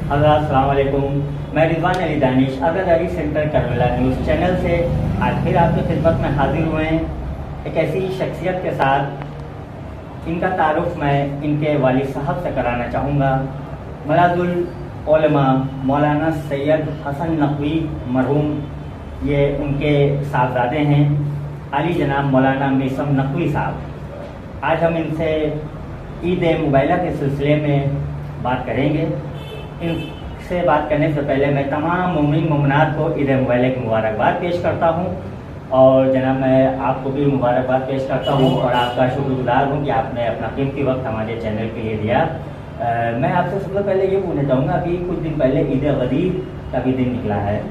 حضرات السلام علیکم، میں Rizwan Ali Danish Abdulali center Karbala news channel سے آج پھر آپ کی خدمت میں حاضر ہوئے ہیں ایک ایسی شخصیت کے ساتھ۔ ان کا تعارف میں ان کے والد صاحب سے کرانا چاہوں گا۔ ملاذ العلماء مولانا سید حسن نقوی مرحوم، یہ ان کے صاحبزادے ہیں، علی جناب مولانا میثم نقوی صاحب۔ آج ہم ان سے عید مبارکہ کے سلسلے میں بات کریں گے۔ ان سے بات کرنے سے پہلے میں تمام مومنین مومنات کو عید مبارکہ کی مبارکباد پیش کرتا ہوں، اور جناب میں آپ کو بھی مبارکباد پیش کرتا ہوں اور آپ کا شکر گزار ہوں کہ آپ نے اپنا قیمتی وقت ہمارے چینل کے لیے دیا۔ میں آپ سے سب سے پہلے یہ پوچھنا چاہوں گا، ابھی کچھ دن پہلے عید غدیر کا بھی دن نکلا ہے،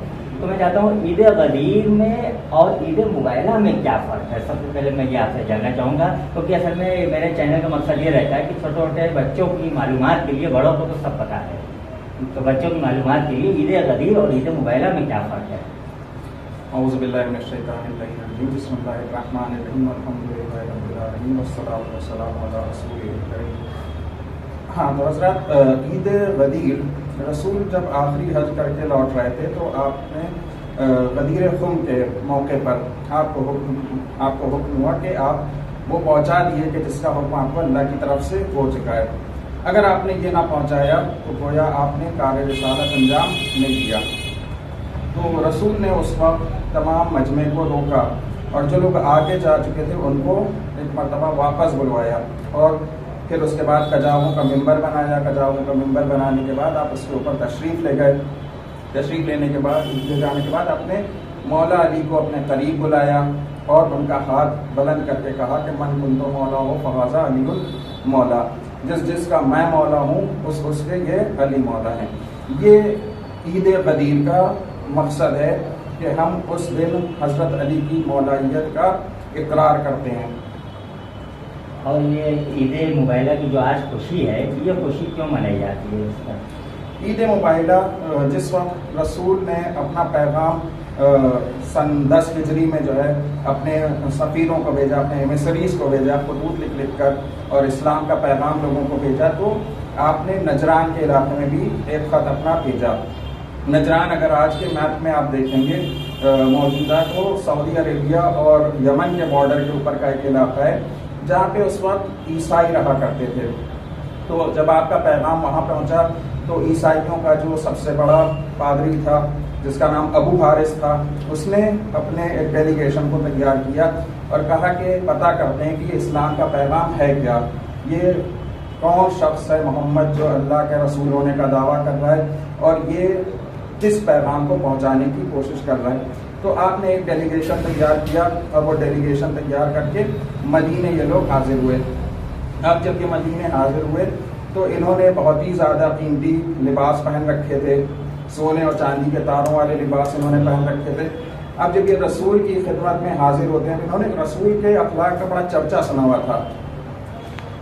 تو میں چاہتا ہوں عید غدیر میں اور عید مبارکہ میں کیا فرق ہے؟ سب سے پہلے میں یہ آپ سے جاننا چاہوں گا، کیونکہ اصل میں میرے چینل کا مقصد یہ رہتا ہے کہ چھوٹے چھوٹے بچوں کی معلومات کے لیے، بڑوں کو تو سب پتہ ہے، تو بچوں کی معلومات کے لیے عید غدیر اور عید مبارکہ میں کیا فرق ہے؟ اعوذ باللہ من الشیطان الرجیم، بسم اللہ الرحمن الرحیم، الحمدللہ رب العالمین، والصلاۃ والسلام علی رسول کریم۔ ہاں تو حضرات، عید غدیر، رسول جب آخری حج کر کے لوٹ رہے تھے تو آپ نے غدیر خم کے موقع پر آپ کو حکم ہوا کہ آپ وہ پہنچا دیے کہ جس کا حکم آپ کو اللہ کی طرف سے ہو چکا ہے۔ اگر آپ نے یہ نہ پہنچایا تو گویا آپ نے کار رسالت انجام نہیں دیا۔ تو رسول نے اس وقت تمام مجمع کو روکا اور جو لوگ آگے جا چکے تھے ان کو ایک مرتبہ واپس بلوایا، اور پھر اس کے بعد کجاووں کا ممبر بنایا۔ کجاووں کا ممبر بنانے کے بعد آپ اس کے اوپر تشریف لے گئے۔ تشریف لینے کے بعد لے جانے کے بعد اپنے مولا علی کو اپنے قریب بلایا اور ان کا ہاتھ بلند کر کے کہا کہ من کنتو مولا ہو فہذا علی المولا، جس کا میں مولا ہوں اس کے یہ علی مولا ہیں۔ یہ عید غدیر کا مقصد ہے کہ ہم اس دن حضرت علی کی مولائیت کا اقرار کرتے ہیں۔ اور یہ عید مبارکہ کی جو آج خوشی ہے، یہ خوشی کیوں منائی جاتی ہے؟ اس کا عید مبارکہ جس وقت رسول نے اپنا پیغام سن 10 ہجری میں جو ہے اپنے سفیروں کو بھیجا، اپنے ایمیسریز کو بھیجا، خطوط لکھ کر اور اسلام کا پیغام لوگوں کو بھیجا، تو آپ نے نجران کے علاقے میں بھی ایک خط اپنا بھیجا۔ نجران اگر آج کے میپ میں آپ دیکھیں گے موجودہ تو سعودی عربیہ اور یمن کے بارڈر کے اوپر کا ایک علاقہ ہے جہاں پہ اس وقت عیسائی رہا کرتے تھے۔ تو جب آپ کا پیغام وہاں پہنچا تو عیسائیوں کا جو سب سے بڑا پادری تھا جس کا نام ابو حارث تھا، اس نے اپنے ایک ڈیلیگیشن کو تیار کیا اور کہا کہ پتہ کرتے ہیں کہ یہ اسلام کا پیغام ہے کیا، یہ کون شخص ہے محمد جو اللہ کے رسول ہونے کا دعویٰ کر رہا ہے اور یہ کس پیغام کو پہنچانے کی کوشش کر رہا ہے۔ تو آپ نے ایک ڈیلیگیشن تیار کیا اور وہ ڈیلیگیشن تیار کر کے مدینے یہ لوگ حاضر ہوئے۔ اب جب یہ مدینے حاضر ہوئے تو انہوں نے بہت ہی زیادہ قیمتی لباس پہن رکھے تھے، سونے اور چاندی کے تاروں والے لباس انہوں نے پہن رکھے تھے۔ اب جب یہ رسول کی خدمت میں حاضر ہوتے ہیں، انہوں نے رسول کے اخلاق کا بڑا چرچا سنا ہوا تھا،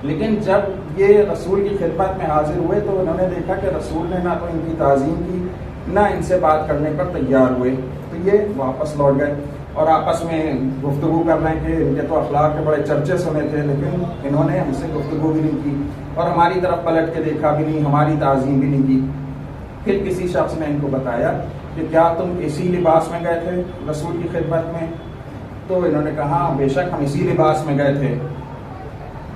لیکن جب یہ رسول کی خدمت میں حاضر ہوئے تو انہوں نے دیکھا کہ رسول نے نہ تو ان کی تعظیم کی، نہ ان سے بات کرنے پر تیار ہوئے۔ تو یہ واپس لوٹ گئے اور آپس میں گفتگو کر رہے ہیں کہ ان کے تو اخلاق کے بڑے چرچے سنے تھے، لیکن انہوں نے ہم سے گفتگو بھی نہیں کی اور ہماری طرف پلٹ کے دیکھا بھی نہیں، ہماری تعظیم بھی نہیں کی۔ پھر کسی شخص نے ان کو بتایا کہ کیا تم اسی لباس میں گئے تھے رسول کی خدمت میں؟ تو انہوں نے کہا بے شک ہم اسی لباس میں گئے تھے۔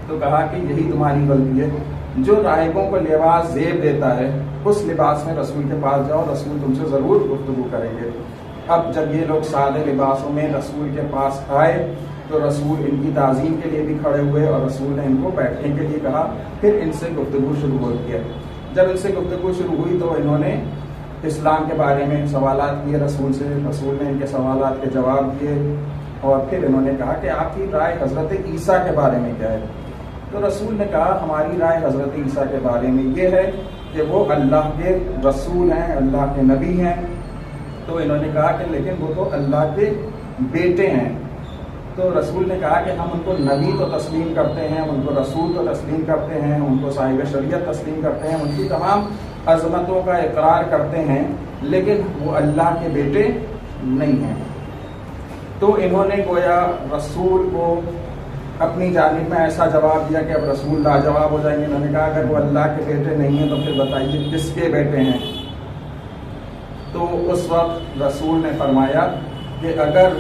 تو کہا کہ یہی تمہاری غلطی ہے، جو راہبوں کو لباس زیب دیتا ہے اس لباس میں رسول کے پاس جاؤ، رسول تم سے ضرور گفتگو کریں گے۔ اب جب یہ لوگ سادے لباسوں میں رسول کے پاس آئے تو رسول ان کی تعظیم کے لیے بھی کھڑے ہوئے اور رسول نے ان کو بیٹھنے کے لیے کہا، پھر ان سے گفتگو شروع ہوتی ہے۔ جب ان سے گفتگو شروع ہوئی تو انہوں نے اسلام کے بارے میں سوالات کیے رسول سے، رسول نے ان کے سوالات کے جواب دیے اور پھر انہوں نے کہا کہ آپ کی رائے حضرت عیسیٰ کے بارے میں کیا ہے؟ تو رسول نے کہا ہماری رائے حضرت عیسیٰ کے بارے میں یہ ہے کہ وہ اللہ کے رسول ہیں، اللہ کے نبی ہیں۔ تو انہوں نے کہا کہ لیکن وہ تو اللہ کے بیٹے ہیں۔ تو رسول نے کہا کہ ہم ان کو نبی تو تسلیم کرتے ہیں، ان کو رسول تو تسلیم کرتے ہیں، ان کو صاحب شریعت تسلیم کرتے ہیں، ان کی تمام عظمتوں کا اقرار کرتے ہیں، لیکن وہ اللہ کے بیٹے نہیں ہیں۔ تو انہوں نے گویا رسول کو اپنی جانب میں ایسا جواب دیا کہ اب رسول لاجواب ہو جائیں گے. انہوں نے کہا اگر وہ اللہ کے بیٹے نہیں ہیں تو پھر بتائیے کس کے بیٹے ہیں. تو اس وقت رسول نے فرمایا کہ اگر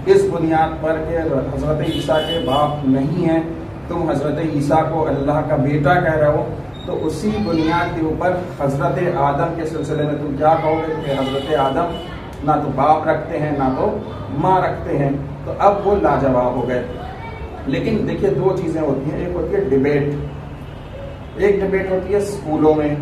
اس بنیاد پر کہ حضرت عیسیٰ کے باپ نہیں ہیں تم حضرت عیسیٰ کو اللہ کا بیٹا کہہ رہے ہو, تو اسی بنیاد کے اوپر حضرت آدم کے سلسلے میں تم کیا کہو گے کہ حضرت آدم نہ تو باپ رکھتے ہیں نہ تو ماں رکھتے ہیں. تو اب وہ لاجواب ہو گئے. لیکن دیکھیے دو چیزیں ہوتی ہیں, ایک ہوتی ہے ڈبیٹ. ایک ڈبیٹ ہوتی ہے اسکولوں میں,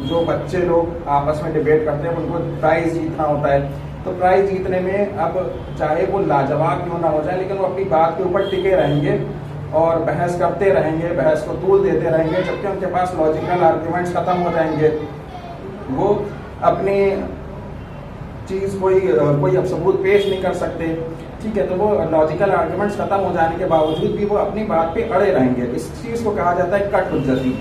جو بچے لوگ آپس میں ڈبیٹ کرتے ہیں, ان کو پرائز جیتنا ہوتا ہے. تو پرائز جیتنے میں اب چاہے وہ لاجواب کیوں نہ ہو جائے لیکن وہ اپنی بات کے اوپر ٹکے رہیں گے اور بحث کرتے رہیں گے, بحث کو طول دیتے رہیں گے, جبکہ ان کے پاس لاجیکل آرگیومنٹس ختم ہو جائیں گے. وہ اپنی چیز کوئی اب ثبوت پیش نہیں کر سکتے. ٹھیک ہے, تو وہ لاجیکل آرگیومنٹس ختم ہو جانے کے باوجود بھی وہ اپنی بات پہ اڑے رہیں گے. اس چیز کو کہا جاتا ہے کٹ حجتی.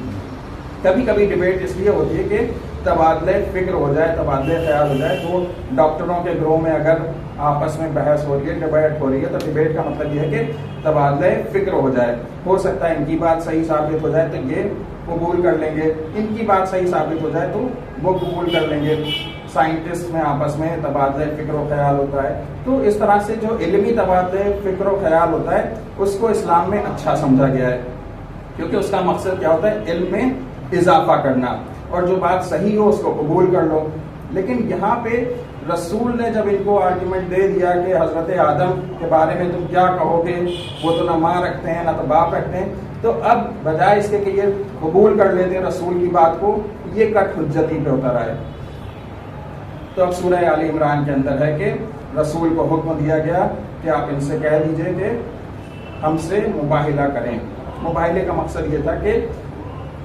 کبھی کبھی ڈبیٹ اس لیے ہوتی ہے کہ تبادلہ فکر ہو جائے, تبادلہ خیال ہو جائے. تو ڈاکٹروں کے گروہ میں اگر آپس میں بحث ہو رہی ہے, ڈبیٹ ہو رہی ہے, تو ڈبیٹ کا مطلب یہ ہے کہ تبادلہ فکر ہو جائے. ہو سکتا ہے ان کی بات صحیح ثابت ہو جائے تو یہ قبول کر لیں گے, ان کی بات صحیح ثابت ہو جائے تو وہ قبول کر لیں گے. سائنٹسٹ میں آپس میں تبادلہ فکر و خیال ہوتا ہے. تو اس طرح سے جو علمی تبادلہ فکر و خیال ہوتا ہے اس کو اسلام میں اچھا سمجھا گیا ہے, کیونکہ اس کا مقصد کیا ہوتا ہے, علم میں اضافہ کرنا, اور جو بات صحیح ہو اس کو قبول کر لو. لیکن یہاں پہ رسول نے جب ان کو آرگیومنٹ دے دیا کہ حضرت آدم کے بارے میں تم کیا کہو گے, وہ تو نہ ماں رکھتے ہیں نہ تو باپ رکھتے ہیں, تو اب بجائے اس کے کہ یہ قبول کر لیتے رسول کی بات کو, یہ کٹ حجتی پہ اتر آئے. تو اب سورہ آل عمران کے اندر ہے کہ رسول کو حکم دیا گیا کہ آپ ان سے کہہ دیجئے کہ ہم سے مباہلہ کریں. مباہلے کا مقصد یہ تھا کہ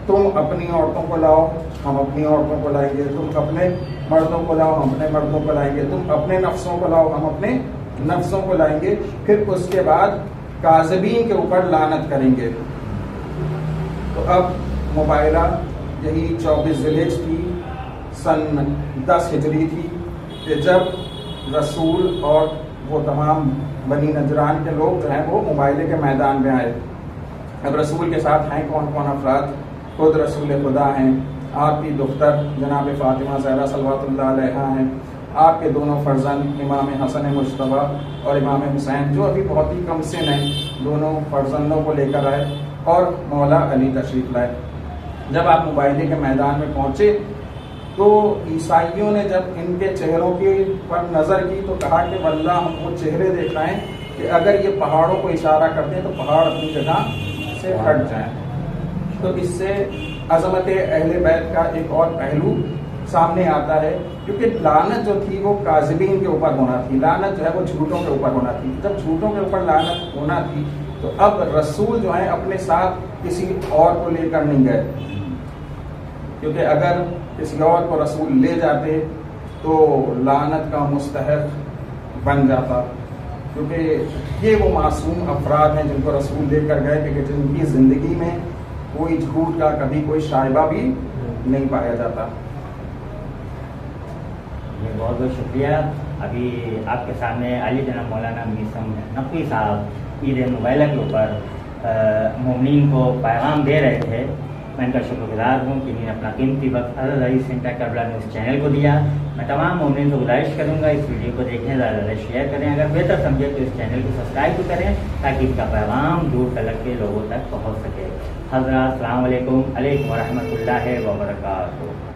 تم اپنی عورتوں کو لاؤ, ہم اپنی عورتوں کو لائیں گے, تم اپنے مردوں کو لاؤ, ہم اپنے مردوں کو لائیں گے, تم اپنے نفسوں کو لاؤ, ہم اپنے نفسوں کو لائیں گے. پھر اس کے بعد کاذبین کے اوپر لعنت کریں گے. تو اب مباہلہ یہی 24 ذی الحجہ کی سن 10 ہجری تھی کہ جب رسول اور وہ تمام بنی نجران کے لوگ جو ہیں وہ مباہلے کے میدان میں آئے. اب رسول کے ساتھ ہیں کون کون افراد؟ خود رسول خدا ہیں, آپ کی دختر جناب فاطمہ زہرا صلوات اللہ علیہا ہیں, آپ کے دونوں فرزند امام حسن مجتبیٰ اور امام حسین جو ابھی بہت ہی کم سن ہیں, دونوں فرزندوں کو لے کر آئے اور مولا علی تشریف لائے. جب آپ مباہلے کے میدان میں پہنچے تو عیسائیوں نے جب ان کے چہروں کی پر نظر کی تو کہا کہ واللہ ہم وہ چہرے دیکھ رہے ہیں کہ اگر یہ پہاڑوں کو اشارہ کرتے ہیں تو پہاڑ اپنی جگہ سے ہٹ جائیں. تو اس سے عظمت اہل بیت کا ایک اور پہلو سامنے آتا ہے, کیونکہ لعنت جو تھی وہ کاذبین کے اوپر ہونا تھی, لعنت جو ہے وہ جھوٹوں کے اوپر ہونا تھی. جب جھوٹوں کے اوپر لعنت ہونا تھی تو اب رسول جو ہیں اپنے ساتھ کسی اور کو لے کر نہیں گئے, کیونکہ اگر کسی اور کو رسول لے جاتے تو لعنت کا مستحق بن جاتا, کیونکہ یہ وہ معصوم افراد ہیں جن کو رسول لے کر گئے کہ جن کی زندگی میں کوئی جھوٹ کا کبھی کوئی شائبہ بھی نہیں پایا جاتا. بہت بہت شکریہ. ابھی آپ کے سامنے علی جناب مولانا میثم نقوی صاحب عید مباہلہ کے اوپر مومنین کو پیغام دے رہے تھے. میں ان کا شکر گزار ہوں کہ انہوں نے اپنا قیمتی وقت حضرت علی سینٹر کربلا نیوز چینل کو دیا. میں تمام مومنین سے گزارش کروں گا اس ویڈیو کو دیکھیں, زیادہ سے زیادہ شیئر کریں, اگر بہتر سمجھے تو اس چینل کو سبسکرائب بھی کریں تاکہ اس کا پیغام دور تلک کے لوگوں تک پہنچ سکے. حضرات السلام علیکم ورحمۃ اللہ وبرکاتہ.